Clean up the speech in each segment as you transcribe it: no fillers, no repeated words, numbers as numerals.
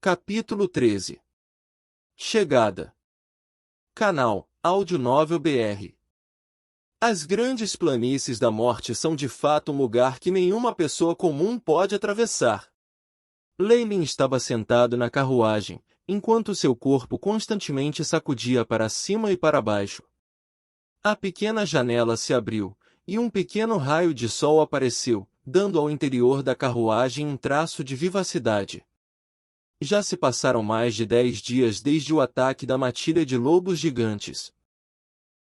Capítulo 13. Chegada. Canal Áudio Novel BR. As grandes planícies da morte são de fato um lugar que nenhuma pessoa comum pode atravessar. Leylin estava sentado na carruagem, enquanto seu corpo constantemente sacudia para cima e para baixo. A pequena janela se abriu, e um pequeno raio de sol apareceu, dando ao interior da carruagem um traço de vivacidade. Já se passaram mais de 10 dias desde o ataque da matilha de lobos gigantes.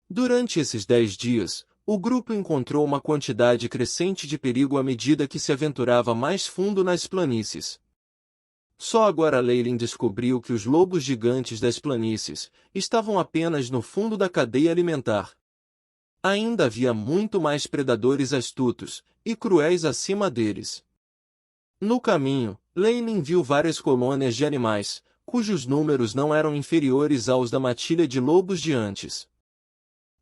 Durante esses 10 dias, o grupo encontrou uma quantidade crescente de perigo à medida que se aventurava mais fundo nas planícies. Só agora Leylin descobriu que os lobos gigantes das planícies estavam apenas no fundo da cadeia alimentar. Ainda havia muito mais predadores astutos e cruéis acima deles. No caminho, Leylin viu várias colônias de animais, cujos números não eram inferiores aos da matilha de lobos de antes.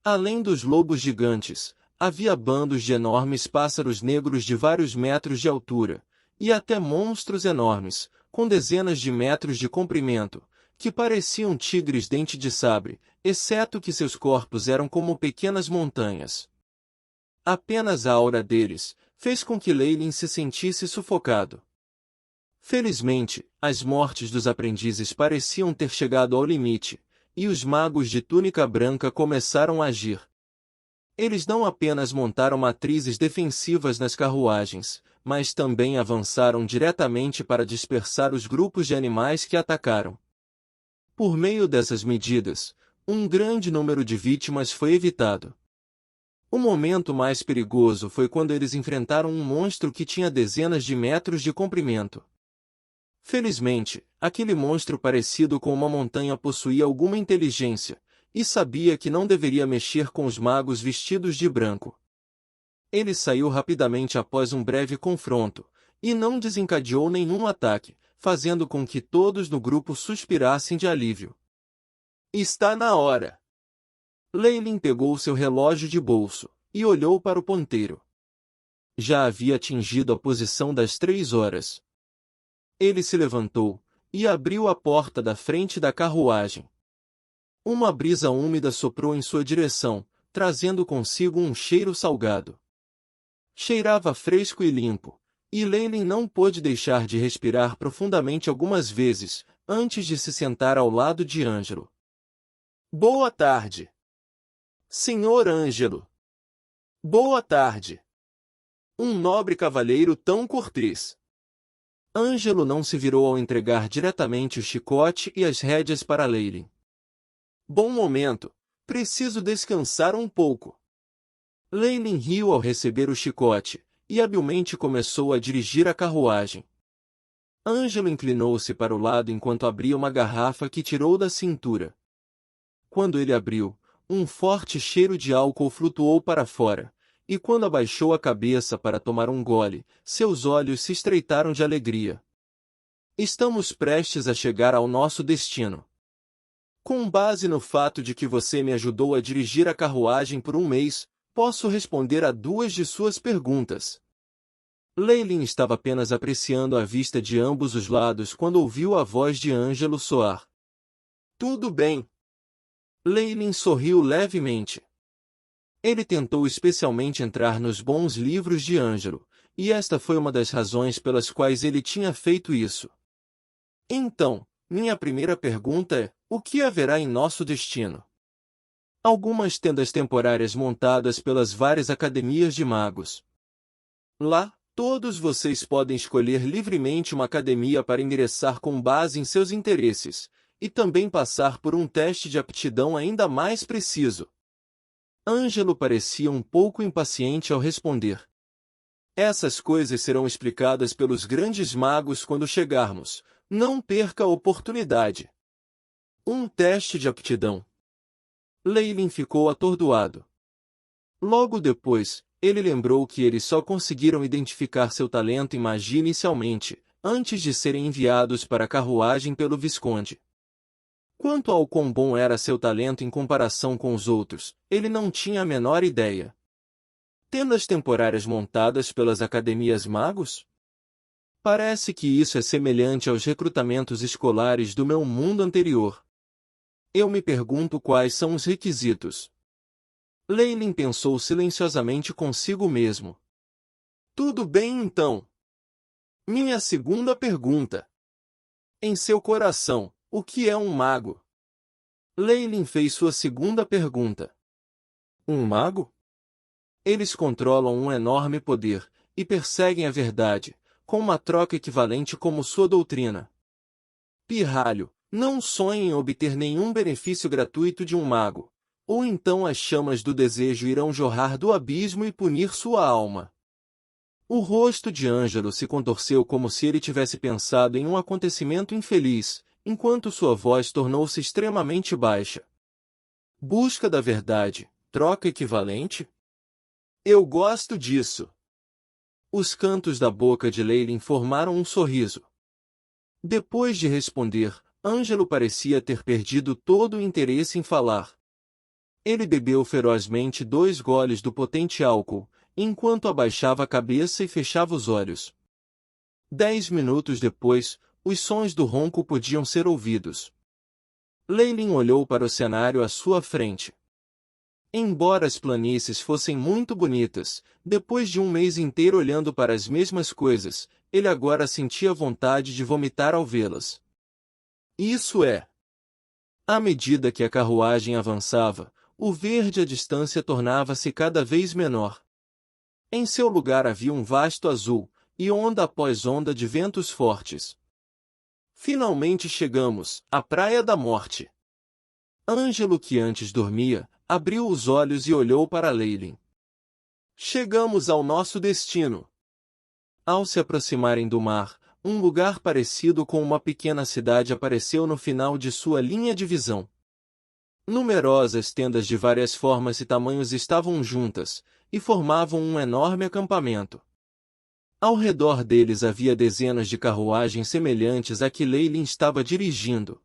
Além dos lobos gigantes, havia bandos de enormes pássaros negros de vários metros de altura, e até monstros enormes, com dezenas de metros de comprimento, que pareciam tigres dente de sabre, exceto que seus corpos eram como pequenas montanhas. Apenas a aura deles fez com que Leylin se sentisse sufocado. Felizmente, as mortes dos aprendizes pareciam ter chegado ao limite, e os magos de túnica branca começaram a agir. Eles não apenas montaram matrizes defensivas nas carruagens, mas também avançaram diretamente para dispersar os grupos de animais que atacaram. Por meio dessas medidas, um grande número de vítimas foi evitado. O momento mais perigoso foi quando eles enfrentaram um monstro que tinha dezenas de metros de comprimento. Felizmente, aquele monstro parecido com uma montanha possuía alguma inteligência, e sabia que não deveria mexer com os magos vestidos de branco. Ele saiu rapidamente após um breve confronto, e não desencadeou nenhum ataque, fazendo com que todos no grupo suspirassem de alívio. Está na hora! Leylin pegou seu relógio de bolso, e olhou para o ponteiro. Já havia atingido a posição das 3 horas. Ele se levantou, e abriu a porta da frente da carruagem. Uma brisa úmida soprou em sua direção, trazendo consigo um cheiro salgado. Cheirava fresco e limpo, e Leylin não pôde deixar de respirar profundamente algumas vezes, antes de se sentar ao lado de Ângelo. Boa tarde! Senhor Ângelo! Boa tarde! Um nobre cavalheiro tão cortês. Ângelo não se virou ao entregar diretamente o chicote e as rédeas para Leylin. Bom momento, preciso descansar um pouco. Leylin riu ao receber o chicote, e habilmente começou a dirigir a carruagem. Ângelo inclinou-se para o lado enquanto abria uma garrafa que tirou da cintura. Quando ele abriu, um forte cheiro de álcool flutuou para fora, e quando abaixou a cabeça para tomar um gole, seus olhos se estreitaram de alegria. Estamos prestes a chegar ao nosso destino. Com base no fato de que você me ajudou a dirigir a carruagem por um mês, posso responder a 2 de suas perguntas. Leylin estava apenas apreciando a vista de ambos os lados quando ouviu a voz de Ângelo soar. Tudo bem. Leylin sorriu levemente. Ele tentou especialmente entrar nos bons livros de Ângelo, e esta foi uma das razões pelas quais ele tinha feito isso. Então, minha primeira pergunta é: o que haverá em nosso destino? Algumas tendas temporárias montadas pelas várias academias de magos. Lá, todos vocês podem escolher livremente uma academia para ingressar com base em seus interesses, e também passar por um teste de aptidão ainda mais preciso. Ângelo parecia um pouco impaciente ao responder. Essas coisas serão explicadas pelos grandes magos quando chegarmos. Não perca a oportunidade. Um teste de aptidão. Leylin ficou atordoado. Logo depois, ele lembrou que eles só conseguiram identificar seu talento em magia inicialmente, antes de serem enviados para a carruagem pelo Visconde. Quanto ao quão bom era seu talento em comparação com os outros, ele não tinha a menor ideia. Tendas temporárias montadas pelas academias magos? Parece que isso é semelhante aos recrutamentos escolares do meu mundo anterior. Eu me pergunto quais são os requisitos. Leylin pensou silenciosamente consigo mesmo. Tudo bem então. Minha segunda pergunta. Em seu coração, o que é um mago? Leylin fez sua segunda pergunta. Um mago? Eles controlam um enorme poder, e perseguem a verdade, com uma troca equivalente como sua doutrina. Pirralho, não sonhe em obter nenhum benefício gratuito de um mago, ou então as chamas do desejo irão jorrar do abismo e punir sua alma. O rosto de Ângelo se contorceu como se ele tivesse pensado em um acontecimento infeliz, enquanto sua voz tornou-se extremamente baixa. Busca da verdade, troca equivalente? Eu gosto disso. Os cantos da boca de Leylin formaram um sorriso. Depois de responder, Ângelo parecia ter perdido todo o interesse em falar. Ele bebeu ferozmente 2 goles do potente álcool, enquanto abaixava a cabeça e fechava os olhos. 10 minutos depois, os sons do ronco podiam ser ouvidos. Leylin olhou para o cenário à sua frente. Embora as planícies fossem muito bonitas, depois de um mês inteiro olhando para as mesmas coisas, ele agora sentia vontade de vomitar ao vê-las. Isso é. À medida que a carruagem avançava, o verde à distância tornava-se cada vez menor. Em seu lugar havia um vasto azul, e onda após onda de ventos fortes. Finalmente chegamos, à Praia da Morte. Ângelo, que antes dormia, abriu os olhos e olhou para Leylin. Chegamos ao nosso destino. Ao se aproximarem do mar, um lugar parecido com uma pequena cidade apareceu no final de sua linha de visão. Numerosas tendas de várias formas e tamanhos estavam juntas, e formavam um enorme acampamento. Ao redor deles havia dezenas de carruagens semelhantes à que Leylin estava dirigindo.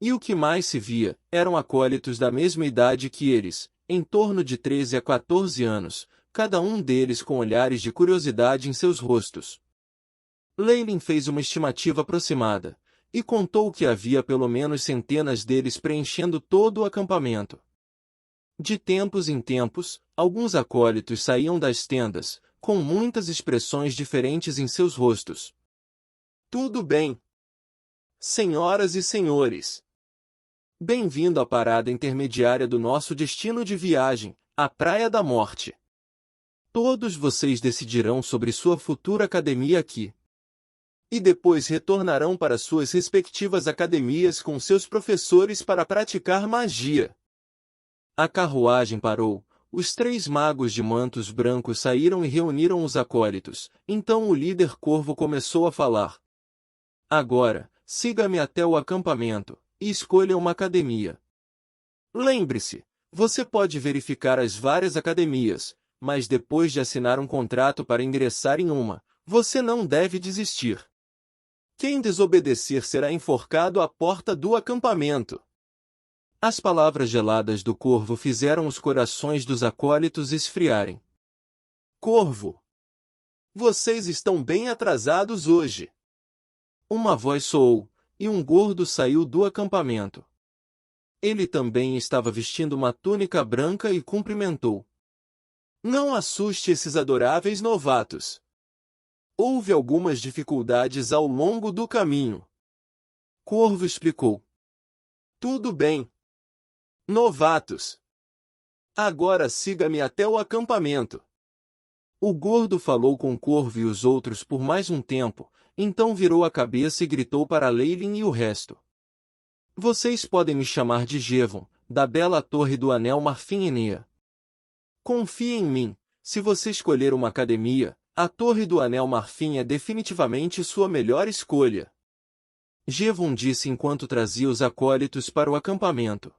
E o que mais se via, eram acólitos da mesma idade que eles, em torno de 13 a 14 anos, cada um deles com olhares de curiosidade em seus rostos. Leylin fez uma estimativa aproximada, e contou que havia pelo menos centenas deles preenchendo todo o acampamento. De tempos em tempos, alguns acólitos saíam das tendas, com muitas expressões diferentes em seus rostos. Tudo bem. Senhoras e senhores. Bem-vindo à parada intermediária do nosso destino de viagem, a Praia da Morte. Todos vocês decidirão sobre sua futura academia aqui. E depois retornarão para suas respectivas academias com seus professores para praticar magia. A carruagem parou, os 3 magos de mantos brancos saíram e reuniram os acólitos, então o líder Corvo começou a falar. Agora, siga-me até o acampamento, e escolha uma academia. Lembre-se, você pode verificar as várias academias, mas depois de assinar um contrato para ingressar em uma, você não deve desistir. Quem desobedecer será enforcado à porta do acampamento. As palavras geladas do Corvo fizeram os corações dos acólitos esfriarem. Corvo! Vocês estão bem atrasados hoje. Uma voz soou, e um gordo saiu do acampamento. Ele também estava vestindo uma túnica branca e cumprimentou. Não assuste esses adoráveis novatos. Houve algumas dificuldades ao longo do caminho. Corvo explicou. Tudo bem. Novatos. Agora siga-me até o acampamento. O gordo falou com Corvo e os outros por mais um tempo, então virou a cabeça e gritou para Leylin e o resto. Vocês podem me chamar de Jevon, da bela torre do anel Marfim Enea. Confie em mim, se você escolher uma academia, a Torre do Anel Marfim é definitivamente sua melhor escolha. Jevon disse enquanto trazia os acólitos para o acampamento.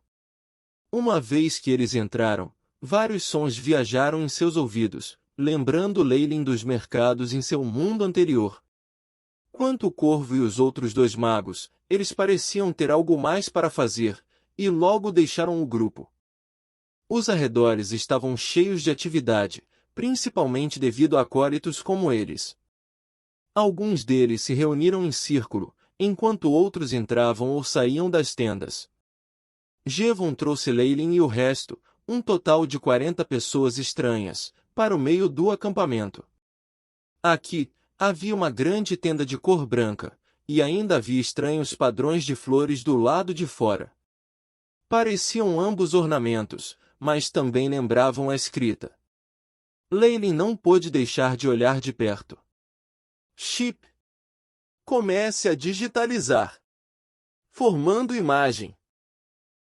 Uma vez que eles entraram, vários sons viajaram em seus ouvidos, lembrando Leylin dos mercados em seu mundo anterior. Quanto o Corvo e os outros 2 magos, eles pareciam ter algo mais para fazer, e logo deixaram o grupo. Os arredores estavam cheios de atividade, principalmente devido a acólitos como eles. Alguns deles se reuniram em círculo, enquanto outros entravam ou saíam das tendas. Jevon trouxe Leilin e o resto, um total de 40 pessoas estranhas, para o meio do acampamento. Aqui, havia uma grande tenda de cor branca, e ainda havia estranhos padrões de flores do lado de fora. Pareciam ambos ornamentos, mas também lembravam a escrita. Leilin não pôde deixar de olhar de perto. Chip. Comece a digitalizar. Formando imagem.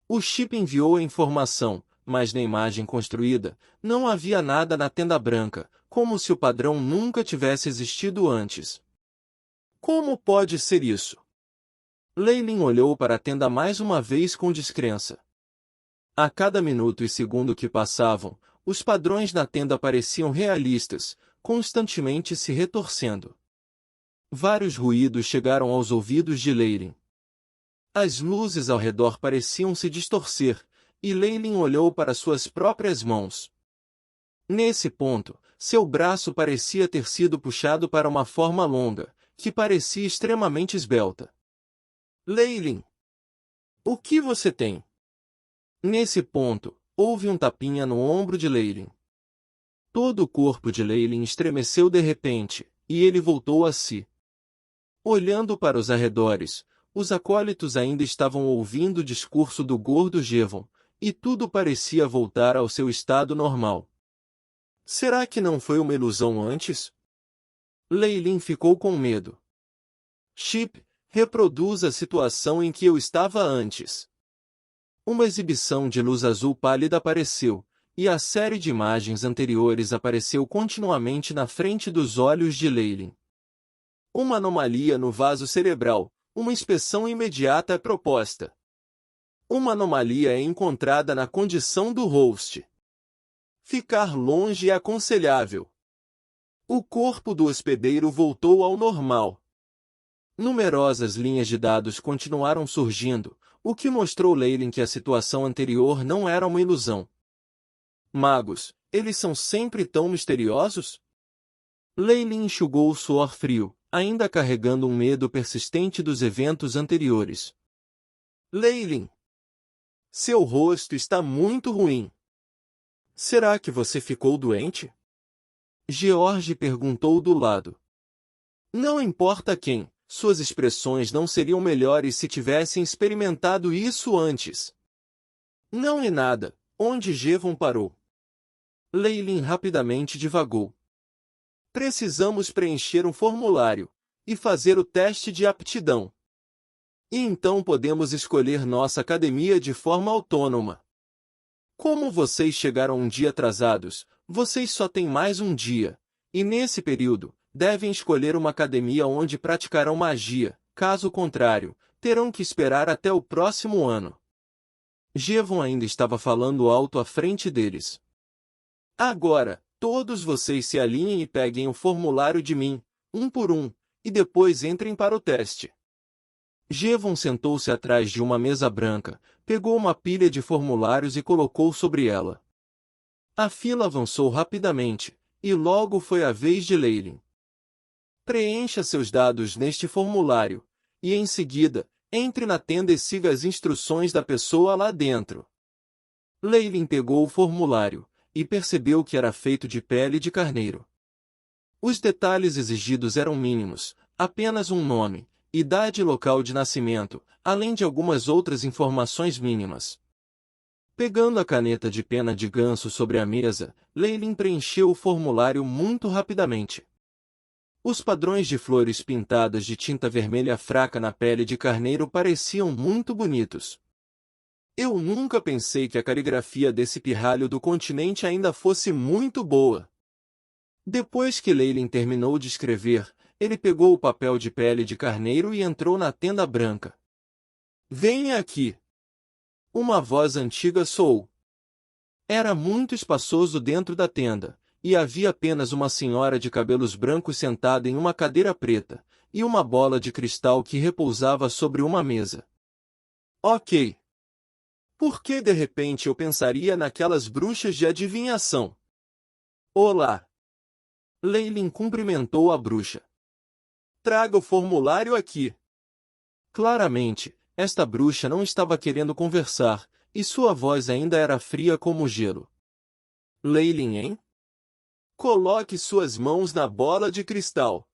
O chip enviou a informação, mas na imagem construída, não havia nada na tenda branca, como se o padrão nunca tivesse existido antes. Como pode ser isso? Leilin olhou para a tenda mais uma vez com descrença. A cada minuto e segundo que passavam, os padrões na tenda pareciam realistas, constantemente se retorcendo. Vários ruídos chegaram aos ouvidos de Leilin. As luzes ao redor pareciam se distorcer, e Leilin olhou para suas próprias mãos. Nesse ponto, seu braço parecia ter sido puxado para uma forma longa, que parecia extremamente esbelta. Leilin! O que você tem? Nesse ponto, houve um tapinha no ombro de Leilin. Todo o corpo de Leilin estremeceu de repente, e ele voltou a si. Olhando para os arredores, os acólitos ainda estavam ouvindo o discurso do gordo Jevon, e tudo parecia voltar ao seu estado normal. Será que não foi uma ilusão antes? Leilin ficou com medo. Chip, reproduz a situação em que eu estava antes. Uma exibição de luz azul pálida apareceu, e a série de imagens anteriores apareceu continuamente na frente dos olhos de Leilin. Uma anomalia no vaso cerebral, uma inspeção imediata é proposta. Uma anomalia é encontrada na condição do host. Ficar longe é aconselhável. O corpo do hospedeiro voltou ao normal. Numerosas linhas de dados continuaram surgindo, o que mostrou Leilin que a situação anterior não era uma ilusão. Magos, eles são sempre tão misteriosos? Leilin enxugou o suor frio, ainda carregando um medo persistente dos eventos anteriores. Leilin! Seu rosto está muito ruim. Será que você ficou doente? George perguntou do lado. Não importa quem, suas expressões não seriam melhores se tivessem experimentado isso antes. Não é nada, onde Jevon parou. Leilin rapidamente divagou. Precisamos preencher um formulário e fazer o teste de aptidão. E então podemos escolher nossa academia de forma autônoma. Como vocês chegaram um dia atrasados, vocês só têm mais um dia, e nesse período, devem escolher uma academia onde praticarão magia, caso contrário, terão que esperar até o próximo ano. Jevon ainda estava falando alto à frente deles. Agora, todos vocês se alinhem e peguem o formulário de mim, um por um, e depois entrem para o teste. Jevon sentou-se atrás de uma mesa branca, pegou uma pilha de formulários e colocou sobre ela. A fila avançou rapidamente, e logo foi a vez de Leilin. Preencha seus dados neste formulário, e em seguida, entre na tenda e siga as instruções da pessoa lá dentro. Leilin pegou o formulário, e percebeu que era feito de pele de carneiro. Os detalhes exigidos eram mínimos, apenas um nome, idade e local de nascimento, além de algumas outras informações mínimas. Pegando a caneta de pena de ganso sobre a mesa, Leilin preencheu o formulário muito rapidamente. Os padrões de flores pintadas de tinta vermelha fraca na pele de carneiro pareciam muito bonitos. Eu nunca pensei que a caligrafia desse pirralho do continente ainda fosse muito boa. Depois que Leilin terminou de escrever, ele pegou o papel de pele de carneiro e entrou na tenda branca. Venha aqui! Uma voz antiga soou. Era muito espaçoso dentro da tenda, e havia apenas uma senhora de cabelos brancos sentada em uma cadeira preta, e uma bola de cristal que repousava sobre uma mesa. Ok. Por que de repente eu pensaria naquelas bruxas de adivinhação? Olá! Leilin cumprimentou a bruxa. Traga o formulário aqui. Claramente, esta bruxa não estava querendo conversar, e sua voz ainda era fria como gelo. Lei Lin, hein? Coloque suas mãos na bola de cristal.